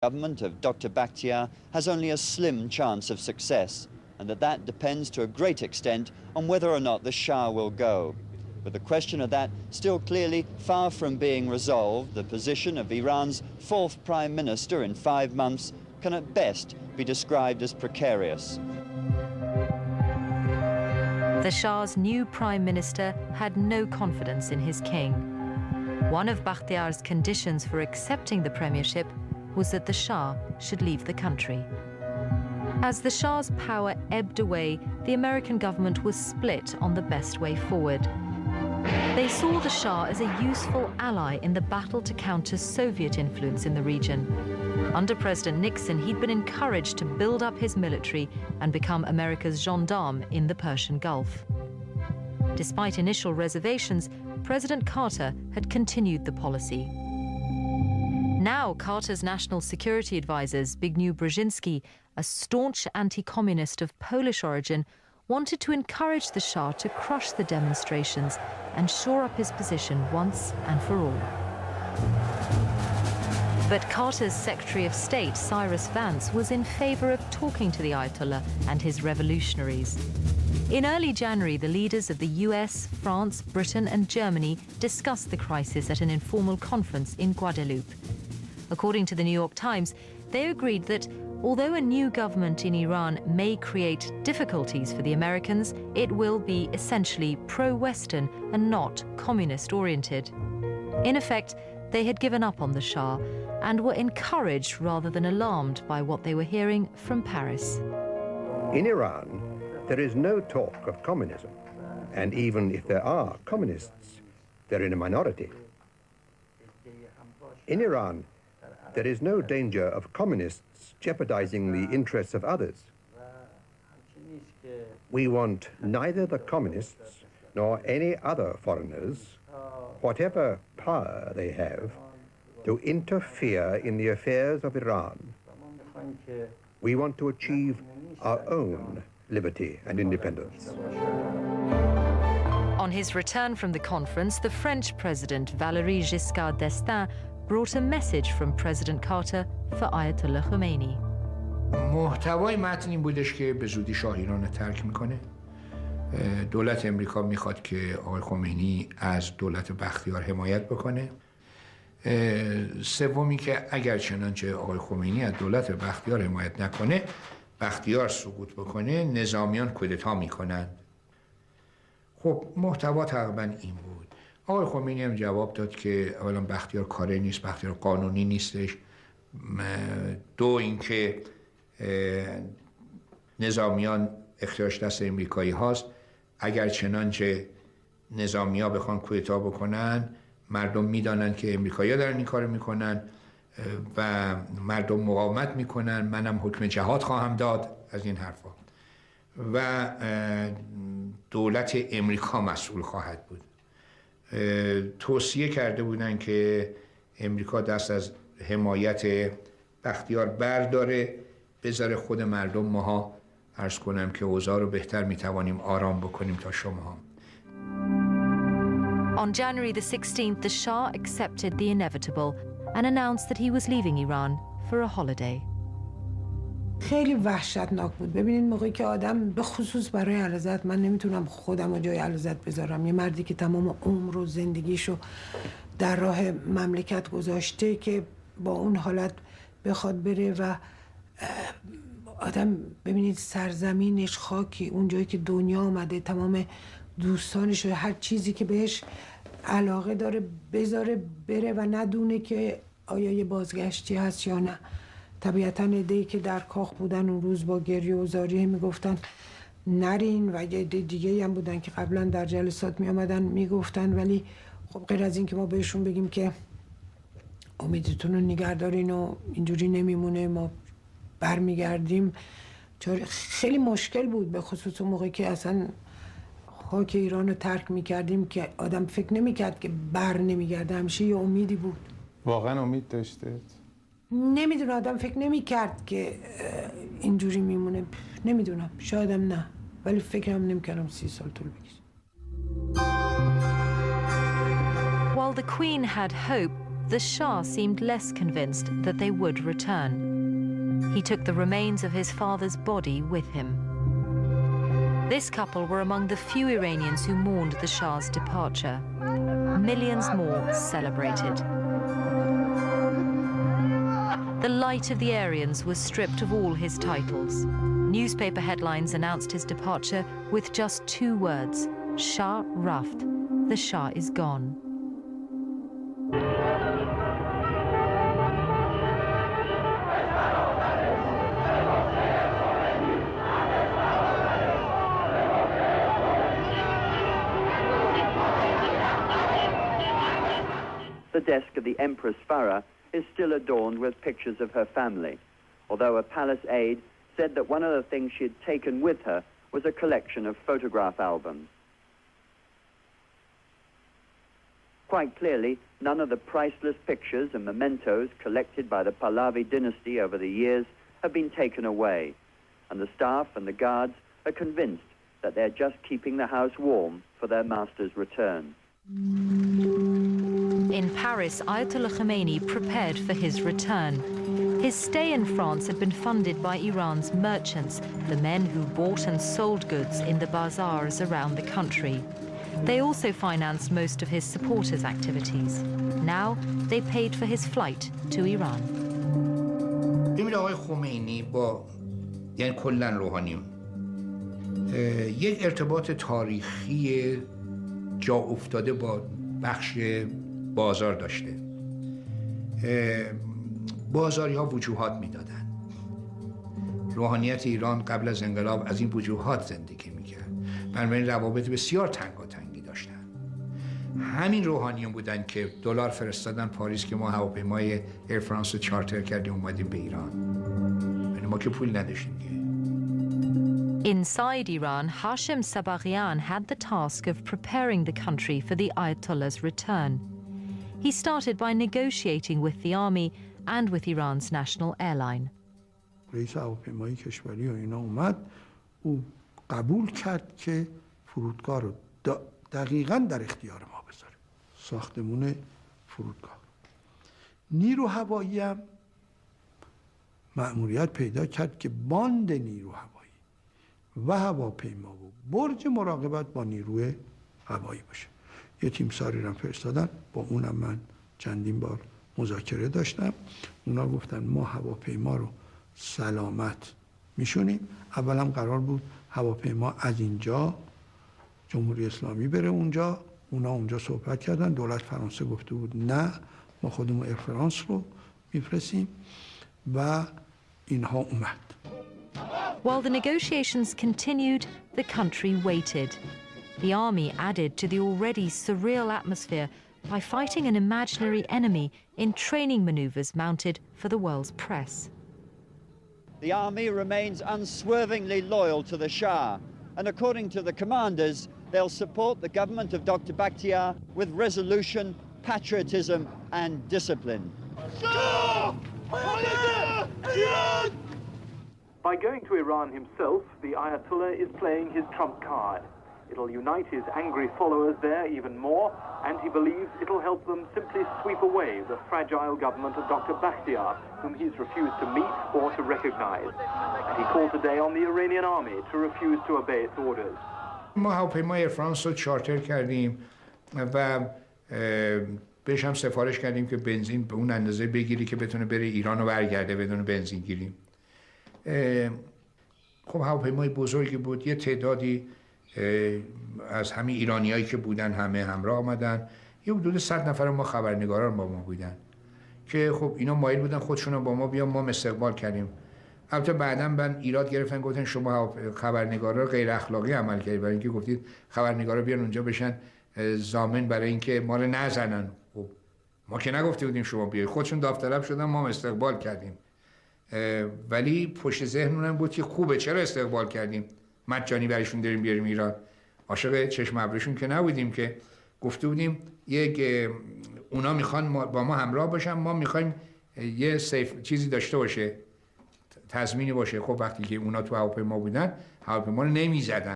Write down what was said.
government of Dr. Bakhtiar has only a slim chance of success, and that depends to a great extent on whether or not the Shah will go. But the question of that still clearly far from being resolved. The position of Iran's fourth prime minister in 5 months can at best be described as precarious. The Shah's new prime minister had no confidence in his king. One of Bakhtiar's conditions for accepting the premiership was that the Shah should leave the country. As the Shah's power ebbed away, the American government was split on the best way forward. They saw the Shah as a useful ally in the battle to counter Soviet influence in the region. Under President Nixon, he'd been encouraged to build up his military and become America's gendarme in the Persian Gulf. Despite initial reservations, President Carter had continued the policy. Now, Carter's national security advisor, Zbigniew Brzezinski, a staunch anti-communist of Polish origin, wanted to encourage the Shah to crush the demonstrations and shore up his position once and for all. But Carter's Secretary of State, Cyrus Vance, was in favor of talking to the Ayatollah and his revolutionaries. In early January, the leaders of the US, France, Britain and Germany discussed the crisis at an informal conference in Guadeloupe. According to the New York Times, they agreed that although a new government in Iran may create difficulties for the Americans, it will be essentially pro-Western and not communist-oriented. In effect, they had given up on the Shah and were encouraged rather than alarmed by what they were hearing from Paris. In Iran, there is no talk of communism, and even if there are communists, they're in a minority. In Iran, there is no danger of communists jeopardizing the interests of others. We want neither the communists nor any other foreigners, whatever power they have, to interfere in the affairs of Iran. We want to achieve our own liberty and independence. On his return from the conference, the French President Valéry Giscard d'Estaing brought a message from President Carter for Ayatollah Khomeini. محتوای متن این بودش که به زودی شاه ایران رو ترک میکنه. دولت امریکا میخواد که آقای خمینی از دولت بختیار حمایت بکنه. سومی که اگر چنانچه آقای خمینی از دولت بختیار حمایت نکنه، بختیار سقوط بکنه، نظامیان کودتا میکنن. خب محتوا تقریبا این بود. آقای خمینی هم جواب داد که اولا بختیار کاری نیست، بختیار قانونی نیستش. دو اینکه نظامیان اختیارش دست امریکایی هاست. اگر چنانچه نظامی ها بخوان کودتا بکنن، مردم میدانن که امریکایی ها دارن این کار میکنن و مردم مقاومت میکنن، منم حکم جهاد خواهم داد، از این حرفا. و دولت امریکا مسئول خواهد بود. توصیه کرده بودن که امریکا دست از حمایت بختیار برداره، بذاره خود مردم ماها عرض کنم که اوضاع رو بهتر میتوانیم آرام بکنیم تا شما. On January the 16th, the Shah accepted the inevitable and announced that he was leaving Iran for a holiday. خیلی وحشتناک بود. ببینید موقعی که آدم به خصوص برای علازت، من نمیتونم خودم رو جای علازت بذارم، یه مردی که تمام عمر و زندگیشو در راه مملکت گذاشته که با اون حالت بخواد بره و آدم ببینید سرزمینش، خاکی، اون جایی که دنیا آمده، تمام دوستانش و هر چیزی که بهش علاقه داره بذاره بره و ندونه که آیا یه بازگشتی هست یا نه. طبیعتاً عده‌ای که در کاخ بودن اون روز با گریه و زاری میگفتن نرین و یه عده دیگه هم بودن که قبلا در جلسات میامدن میگفتن، ولی خب غیر از این که ما بهشون بگیم که امیدتون رو نگه دارین و اینجوری نمیمونه، ما برمیگردیم، خیلی مشکل بود. به خصوص اون موقعی که اصلا خاک ایران رو ترک میکردیم که آدم فکر نمیکرد که بر نمیگرده، همیشه یه امیدی بود. واقعا امید داشته؟ نمیدونم، آدم فکر نمیکرد که اینجوری میمونه، نمیدونم، شایدم نه، ولی فکرم نمیکردم 30 سال طول بکشه. While the Queen had hope, the Shah seemed less convinced that they would return. He took the remains of his father's body with him. This couple were among the few Iranians who mourned the Shah's departure. Millions more celebrated. The light of the Aryans was stripped of all his titles. Newspaper headlines announced his departure with just 2 words: Shah Raft, the Shah is gone. The desk of the Empress Farah is still adorned with pictures of her family, although a palace aide said that one of the things she had taken with her was a collection of photograph albums. Quite clearly, none of the priceless pictures and mementos collected by the Pahlavi dynasty over the years have been taken away, and the staff and the guards are convinced that they're just keeping the house warm for their master's return. In Paris, Ayatollah Khomeini prepared for his return. His stay in France had been funded by Iran's merchants, the men who bought and sold goods in the bazaars around the country. They also financed most of his supporters' activities. Now they paid for his flight to Iran. ببینید آقای خمینی با یعنی کلا روحانیون یک ارتباط تاریخی جا افتاده با بخش بازار داشته. بازاری ها وجوهات میدادن. روحانیت ایران قبل از انقلاب از این وجوهات زندگی میکرد. بنابراین روابط بسیار تنگاتنگی داشتن. همین روحانیون بودن که دلار فرستادن پاریس که ما هواپیمای ایر فرانس رو چارتر کردیم اومدیم به ایران. یعنی ما که پول نداشتیم. Inside Iran, Hashim Sabaghian had the task of preparing the country for the Ayatollah's return. He started by negotiating with the army and with Iran's national airline. رئیس هواپیمایی کشوری و اینا اومد، او قبول کرد که فرودگاه رو دقیقاً در اختیار ما بذاره، ساختمون فرودگاه. نیرو هوایی هم مأموریت پیدا کرد که باند نیرو هوایی و هواپیما و برج مراقبت با نیروی هوایی باشه. یه تیم ساری رو فرستادن، با اونم من چندین بار مذاکره داشتم. اونا گفتن ما هواپیما رو سلامت میشونیم. اولم قرار بود هواپیما از اینجا جمهوری اسلامی بره اونجا، اونا اونجا صحبت کردن. دولت فرانسه گفته بود نه، ما خودمون ایر فرانس رو میفرستیم و اینها اومد. While the negotiations continued, the country waited. The army added to the already surreal atmosphere by fighting an imaginary enemy in training maneuvers mounted for the world's press. The army remains unswervingly loyal to the Shah, and according to the commanders, they'll support the government of Dr. Bakhtiar with resolution, patriotism, and discipline. By going to Iran himself, the Ayatollah is playing his trump card. It'll unite his angry followers there even more, and he believes it'll help them simply sweep away the fragile government of Dr. Bakhtiar, whom he's refused to meet or to recognize. And he called today on the Iranian army to refuse to obey its orders. ما هواپیمای ایر فرانس رو چارتر کردیم و بهش هم سفارش کردیم که بنزین به اون اندازه بگیری که بتونه بره ایران و برگرده بدون بنزین گیری. خب هواپیمای بزرگی بود، یه تعدادی از همین ایرانیایی که بودن همه همراه آمدن. یه حدود 100 نفر ما خبرنگاران با ما بودن که خب اینا مایل بودن خودشون با ما بیان، ما استقبال کردیم. البته بعداً من ایراد گرفتن، گفتن شما خبرنگارا غیر اخلاقی عمل کردید، برای اینکه گفتید خبرنگارا بیان اونجا بشن ضامن برای اینکه ما رو نزنن. خب ما که نگفته بودیم شما بیاید، خودشون داوطلب شدن، ما استقبال کردیم. ولی پشت ذهنمون بود که خوبه، چرا استقبال کردیم، مجانی برایشون داریم بیاریم ایران. عاشق چشم ابروشون که نبودیم، که گفته بودیم یک اونا میخوان با ما همراه باشن، ما میخوایم یه سیف چیزی داشته باشه، تضمینی باشه. خب وقتی که اونا تو هواپیما بودن، هواپیما رو نمیزدن.